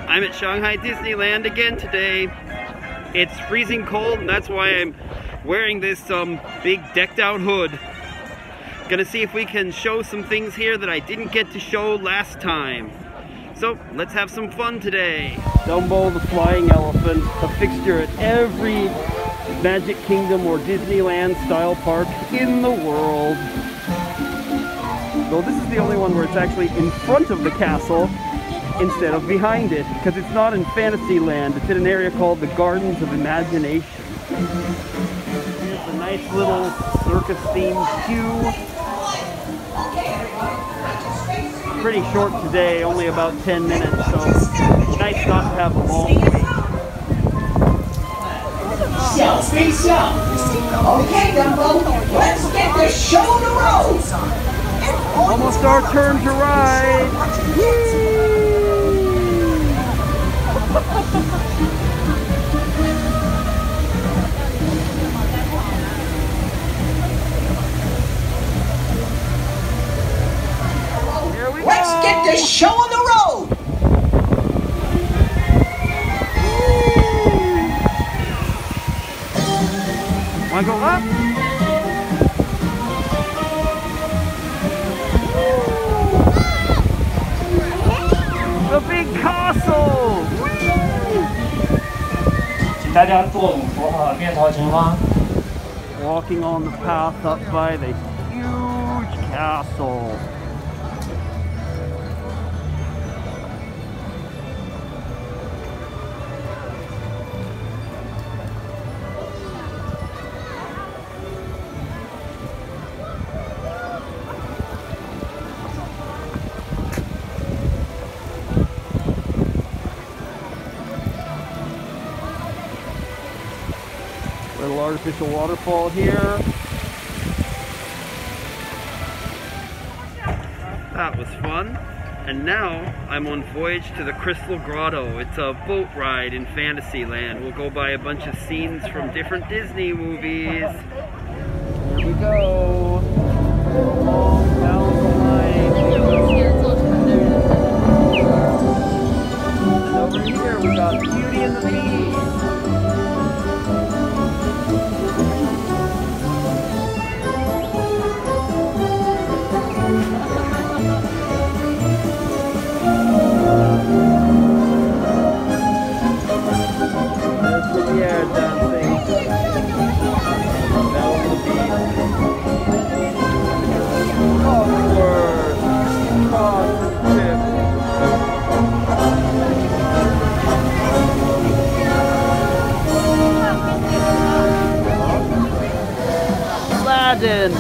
I'm at Shanghai Disneyland again today. It's freezing cold, and that's why I'm wearing this big decked out hood. Gonna see if we can show some things here that I didn't get to show last time. So let's have some fun today. Dumbo the flying elephant, a fixture at every Magic Kingdom or Disneyland style park in the world. Though this is the only one where it's actually in front of the castle instead of behind it, because it's not in Fantasyland. It's in an area called the Gardens of Imagination. Here's a nice little circus-themed queue. Pretty short today, only about 10 minutes, so nice not to have a long wait. Okay, Dumbo, let's get this show on the road. Almost our turn to ride. Here we go. Let's get this show on the road. Wanna go up? The big castle! 请大家做5幅面朝前方。 Walking on the path up by the huge castle. Little artificial waterfall here. That was fun. And now I'm on Voyage to the Crystal Grotto. It's a boat ride in Fantasyland. We'll go by a bunch of scenes from different Disney movies. Here we go. Long down the line. And over here we got Beauty and the Beast. Yeah, dancing. That was the beat. Onward. Cross the ship. Aladdin.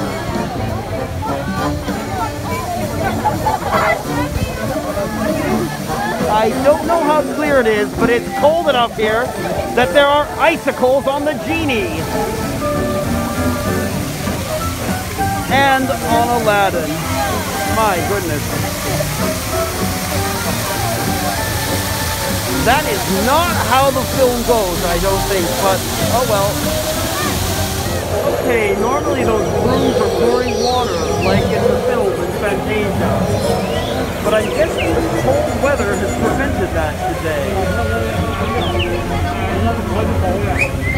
I don't know how clear it is, but it's cold enough here that there are icicles on the genie. And on Aladdin. My goodness. That is not how the film goes, I don't think, but oh well. Okay, normally those brooms are pouring water like in the film in Fantasia. But I'm guessing the cold weather has prevented that today.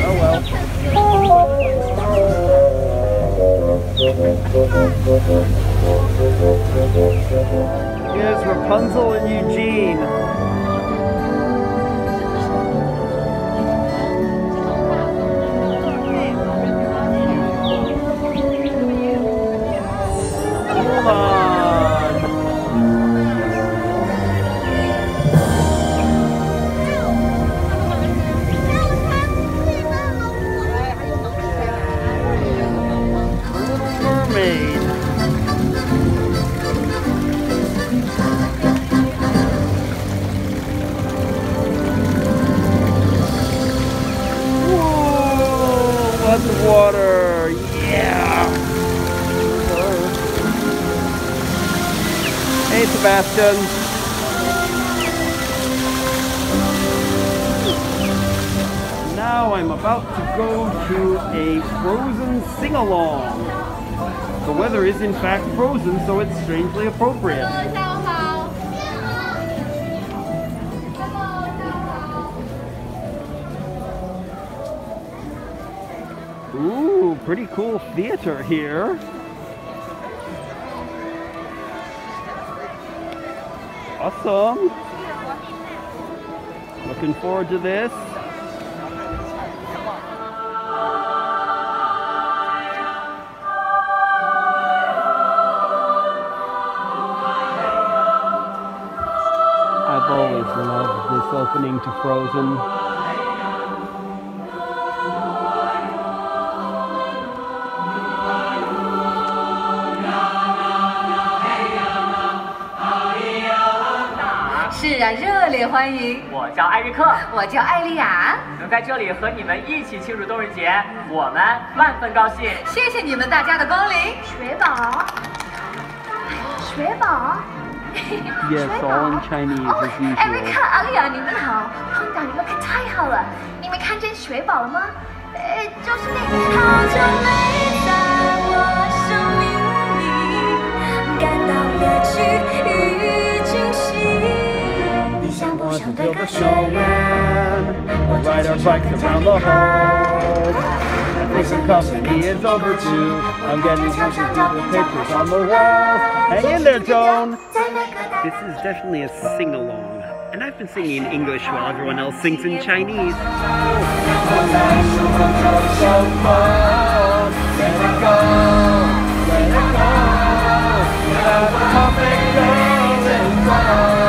Oh well. Here's Rapunzel and Eugene. Hold on. Lots of water, yeah! Hey Sebastian! Now I'm about to go to a Frozen Singalong. The weather is in fact frozen, so it's strangely appropriate. pretty cool theater here. Awesome. Looking forward to this. I've always loved this opening to Frozen.是啊，热烈欢迎！我叫艾瑞克，我叫艾丽亚，能在这里和你们一起庆祝冬日节，我们万分高兴。谢谢你们大家的光临。水宝，水宝。Yes, all in Chinese as usual. 艾瑞克、阿丽亚，你们好，碰到你们可太好了。你们看见水宝了吗？就是那个。好久没在我生命里感到乐趣与惊喜。Want to build a snowman, we'll ride our bikes around the halls. I think the company is overdue. I'm getting used to the pictures on the walls. Hang in there, Joan! This is definitely a sing-along. And I've been singing in English while everyone else sings in Chinese. Let it go, let it go. Without a perfect girl in front.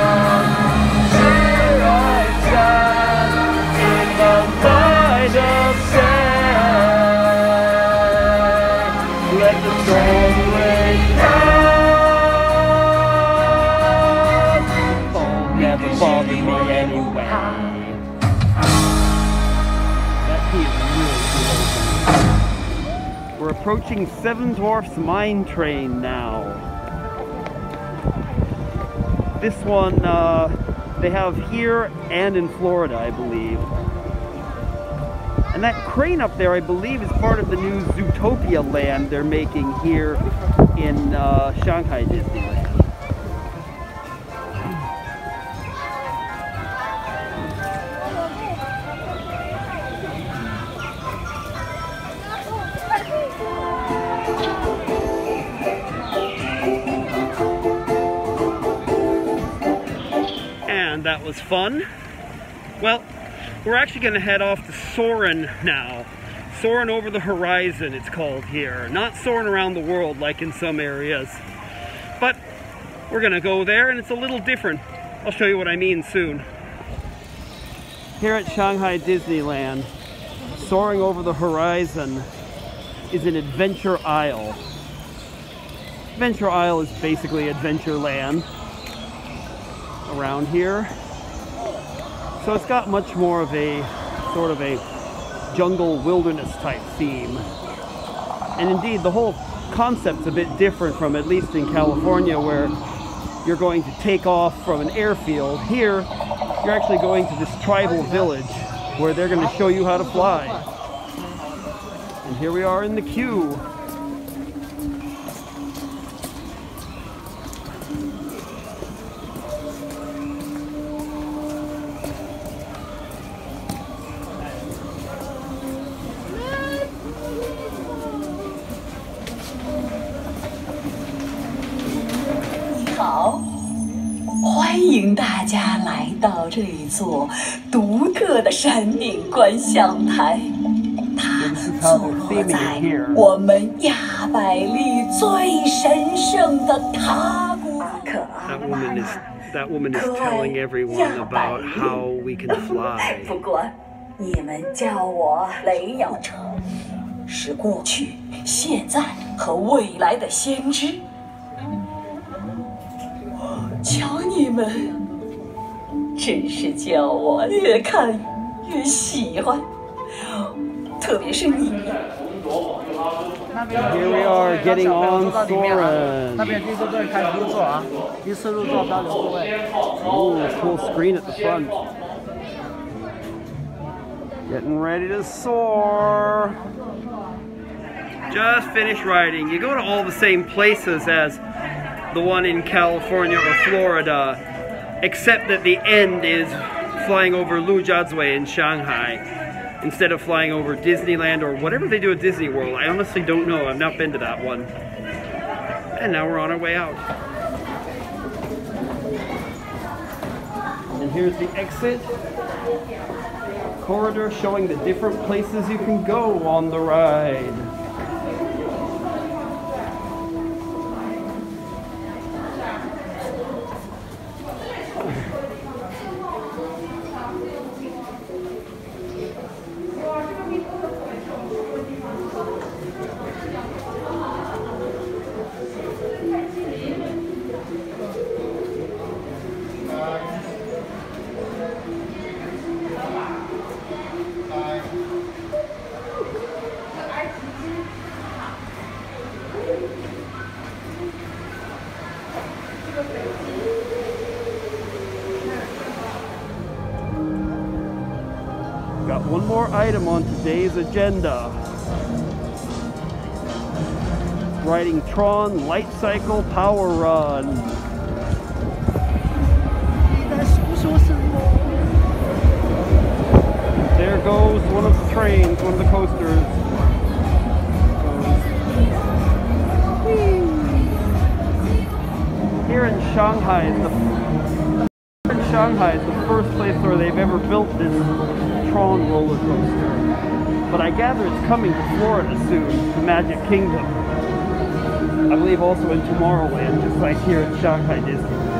We're approaching Seven Dwarfs mine train now. This one they have here and in Florida, I believe. And that crane up there, I believe, is part of the new Zootopia land they're making here in Shanghai Disneyland. And that was fun. Well, we're actually going to head off to Soarin now. Soarin over the horizon, it's called here. Not soaring around the world like in some areas. But we're going to go there, and it's a little different. I'll show you what I mean soon. Here at Shanghai Disneyland, soaring over the horizon is an adventure aisle. Adventure aisle is basically Adventureland around here. So it's got much more of a sort of a jungle wilderness type theme. And indeed, the whole concept's a bit different from, at least in California, where you're going to take off from an airfield. Here, you're actually going to this tribal village where they're going to show you how to fly. And here we are in the queue.好，欢迎大家来到这座独特的山顶观象台。它坐落在我们亚百利最神圣的塔古克。That woman is telling everyone about how we can fly. 不管你们叫我雷鸟城，是过去、现在和未来的先知。瞧你们，真是叫我越看越喜欢，特别是你。Here we are getting on Soarin. 那边第一个队开第一座啊，第四入座标留座位。Ooh, cool screen at the front. Getting ready to soar. Just finished riding. You go to all the same places as the one in California or Florida, except that the end is flying over Lujiazui in Shanghai. instead of flying over Disneyland or whatever they do at Disney World. I honestly don't know. I've not been to that one. And now we're on our way out. And here's the exit corridor showing the different places you can go on the ride. Got one more item on today's agenda. Riding Tron Light Cycle Power Run. There goes one of the trains, one of the coasters. Here in Shanghai is the first place where they've ever built this Tron roller coaster. But I gather it's coming to Florida soon, the Magic Kingdom. I believe also in Tomorrowland, just like here at Shanghai Disneyland.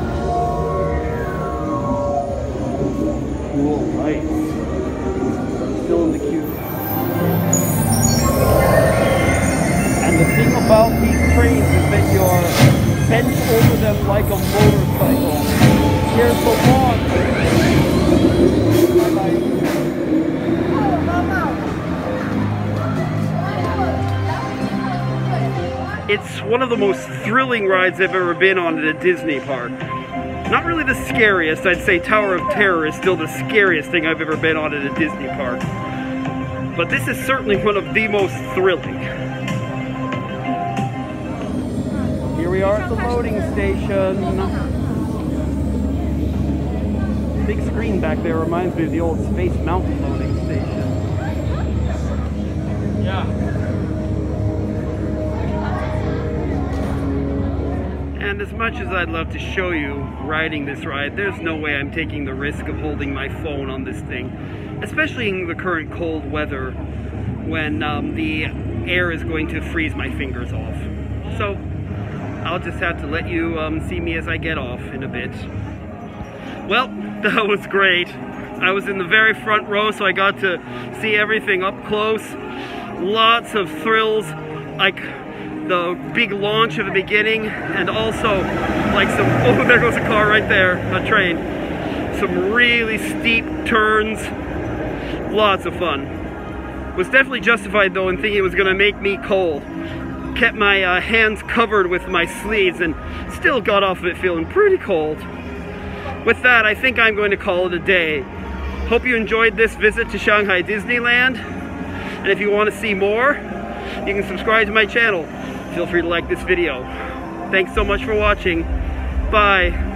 Cool lights. Still in the queue. And the thing about these trains is that you're bent over them like a motorcycle. Here's the launch. It's one of the most thrilling rides I've ever been on at a Disney park. Not really the scariest. I'd say Tower of Terror is still the scariest thing I've ever been on at a Disney park. But this is certainly one of the most thrilling. Here we are at the loading station. The big screen back there reminds me of the old Space Mountain loading station. Yeah. And as much as I'd love to show you riding this ride, there's no way I'm taking the risk of holding my phone on this thing, especially in the current cold weather when the air is going to freeze my fingers off. So I'll just have to let you see me as I get off in a bit. Well, that was great. I was in the very front row, so I got to see everything up close. Lots of thrills, like the big launch at the beginning, and also like some, oh, there goes a car right there, a train. Some really steep turns. Lots of fun. Was definitely justified though in thinking it was gonna make me cold. Kept my hands covered with my sleeves and still got off of it feeling pretty cold. With that, I think I'm going to call it a day. Hope you enjoyed this visit to Shanghai Disneyland. And if you want to see more, you can subscribe to my channel. Feel free to like this video. Thanks so much for watching. Bye.